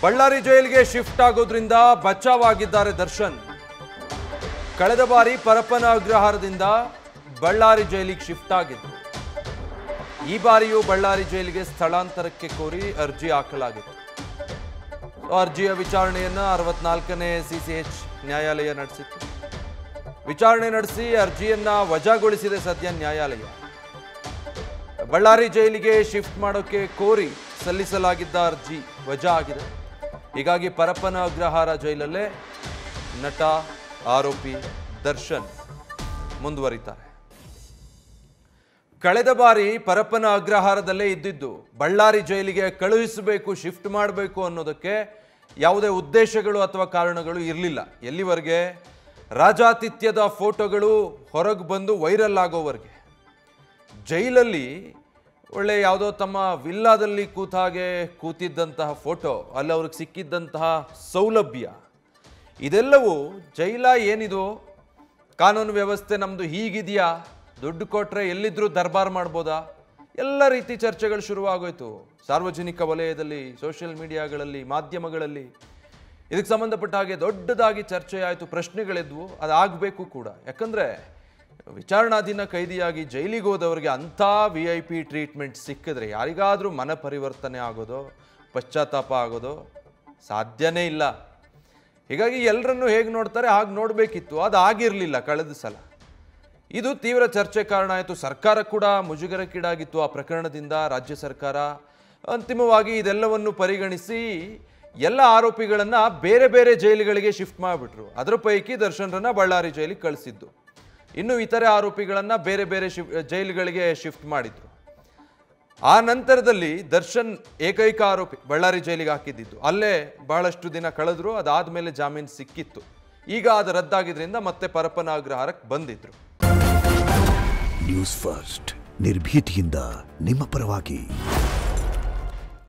ಬಳ್ಳಾರಿ ಜೈಲಿಗೆ ಶಿಫ್ಟ್ ಆಗೋದ್ರಿಂದ ಬಚಾವಾಗಿದ್ದಾರೆ ದರ್ಶನ್. ಕಳೆದ ಬಾರಿ ಪರಪ್ಪನ ಅಗ್ರಹಾರದಿಂದ ಬಳ್ಳಾರಿ ಜೈಲಿಗೆ ಶಿಫ್ಟ್ ಆಗಿದ್ರು. ಈ ಬಾರಿಯೂ ಬಳ್ಳಾರಿ ಜೈಲಿಗೆ ಸ್ಥಳಾಂತರಕ್ಕೆ ಕೋರಿ ಅರ್ಜಿ ಹಾಕಲಾಗಿತ್ತು. ಅರ್ಜಿಯ ವಿಚಾರಣೆಯನ್ನ 64ನೇ ಸಿಸಿಎಚ್ ನ್ಯಾಯಾಲಯ ನಡೆಸಿತ್ತು. ವಿಚಾರಣೆ ನಡೆಸಿ ಅರ್ಜಿಯನ್ನ ವಜಾಗೊಳಿಸಿದೆ ಸದ್ಯ ನ್ಯಾಯಾಲಯ. ಬಳ್ಳಾರಿ ಜೈಲಿಗೆ ಶಿಫ್ಟ್ ಮಾಡೋಕೆ ಕೋರಿ ಸಲ್ಲಿಸಲಾಗಿದ್ದ ಅರ್ಜಿ ವಜಾ ಆಗಿದೆ. ಹೀಗಾಗಿ ಪರಪ್ಪನ ಅಗ್ರಹಾರ ಜೈಲಲ್ಲೇ ನಟ ಆರೋಪಿ ದರ್ಶನ್ ಮುಂದುವರಿತಾರೆ. ಕಳೆದ ಬಾರಿ ಪರಪ್ಪನ ಅಗ್ರಹಾರದಲ್ಲೇ ಇದ್ದಿದ್ದು ಬಳ್ಳಾರಿ ಜೈಲಿಗೆ ಕಳುಹಿಸಬೇಕು, ಶಿಫ್ಟ್ ಮಾಡಬೇಕು ಅನ್ನೋದಕ್ಕೆ ಯಾವುದೇ ಉದ್ದೇಶಗಳು ಅಥವಾ ಕಾರಣಗಳು ಇರಲಿಲ್ಲ. ಎಲ್ಲಿವರೆಗೆ ರಾಜಾತಿಥ್ಯದ ಫೋಟೋಗಳು ಹೊರಗೆ ಬಂದು ವೈರಲ್ ಆಗೋವರೆಗೆ. ಜೈಲಲ್ಲಿ ಒಳ್ಳೆ ಯಾವುದೋ ತಮ್ಮ ವಿಲ್ಲಾದಲ್ಲಿ ಕೂತಾಗೆ ಕೂತಿದ್ದಂತಹ ಫೋಟೋ, ಅಲ್ಲಿ ಅವ್ರಿಗೆ ಸಿಕ್ಕಿದ್ದಂತಹ ಸೌಲಭ್ಯ, ಇದೆಲ್ಲವೂ ಜೈಲ ಏನಿದು, ಕಾನೂನು ವ್ಯವಸ್ಥೆ ನಮ್ಮದು ಹೀಗಿದೆಯಾ, ದುಡ್ಡು ಕೊಟ್ಟರೆ ಎಲ್ಲಿದ್ರೂ ದರ್ಬಾರ್ ಮಾಡ್ಬೋದಾ, ಎಲ್ಲ ರೀತಿ ಚರ್ಚೆಗಳು ಶುರುವಾಗೋಯ್ತು. ಸಾರ್ವಜನಿಕ ವಲಯದಲ್ಲಿ, ಸೋಷಿಯಲ್ ಮೀಡಿಯಾಗಳಲ್ಲಿ, ಮಾಧ್ಯಮಗಳಲ್ಲಿ ಇದಕ್ಕೆ ಸಂಬಂಧಪಟ್ಟ ಹಾಗೆ ದೊಡ್ಡದಾಗಿ ಚರ್ಚೆ ಆಯಿತು, ಪ್ರಶ್ನೆಗಳಿದ್ವು. ಅದಾಗಬೇಕು ಕೂಡ. ಯಾಕಂದರೆ ವಿಚಾರಣಾಧೀನ ಕೈದಿಯಾಗಿ ಜೈಲಿಗೆ ಹೋದವರಿಗೆ ಅಂಥ VIP ಟ್ರೀಟ್ಮೆಂಟ್ ಸಿಕ್ಕಿದ್ರೆ ಯಾರಿಗಾದರೂ ಮನ ಪರಿವರ್ತನೆ ಆಗೋದು, ಪಶ್ಚಾತ್ತಾಪ ಆಗೋದು ಸಾಧ್ಯನೇ ಇಲ್ಲ. ಹೀಗಾಗಿ ಎಲ್ಲರನ್ನೂ ಹೇಗೆ ನೋಡ್ತಾರೆ ಹಾಗೆ ನೋಡಬೇಕಿತ್ತು. ಅದು ಆಗಿರಲಿಲ್ಲ ಕಳೆದ ಸಲ. ಇದು ತೀವ್ರ ಚರ್ಚೆ ಕಾರಣ ಆಯಿತು. ಸರ್ಕಾರ ಕೂಡ ಮುಜುಗರಕ್ಕೀಡಾಗಿತ್ತು ಆ ಪ್ರಕರಣದಿಂದ. ರಾಜ್ಯ ಸರ್ಕಾರ ಅಂತಿಮವಾಗಿ ಇದೆಲ್ಲವನ್ನು ಪರಿಗಣಿಸಿ ಎಲ್ಲ ಆರೋಪಿಗಳನ್ನು ಬೇರೆ ಬೇರೆ ಜೈಲುಗಳಿಗೆ ಶಿಫ್ಟ್ ಮಾಡಿಬಿಟ್ರು. ಅದರ ಪೈಕಿ ದರ್ಶನ್ರನ್ನ ಬಳ್ಳಾರಿ ಜೈಲಿಗೆ ಕಳಿಸಿದ್ದು. ಇನ್ನು ಇತರೆ ಆರೋಪಿಗಳನ್ನು ಬೇರೆ ಬೇರೆ ಜೈಲುಗಳಿಗೆ ಶಿಫ್ಟ್ ಮಾಡಿದ್ರು. ಆ ನಂತರದಲ್ಲಿ ದರ್ಶನ್ ಏಕೈಕ ಆರೋಪಿ ಬಳ್ಳಾರಿ ಜೈಲಿಗೆ ಹಾಕಿದ್ದು. ಅಲ್ಲೇ ಬಹಳಷ್ಟು ದಿನ ಕಳೆದ್ರು. ಅದಾದಮೇಲೆ ಜಾಮೀನು ಸಿಕ್ಕಿತ್ತು. ಈಗ ಅದು ರದ್ದಾಗಿದ್ರಿಂದ ಮತ್ತೆ ಪರಪ್ಪನ ಅಗ್ರಹಾರಕ್ಕೆ ಬಂದಿದ್ರು. ನ್ಯೂಸ್ ಫಸ್ಟ್ ನಿರ್ಭೀತಿಯಿಂದ ನಿಮ್ಮ ಪರವಾಗಿ.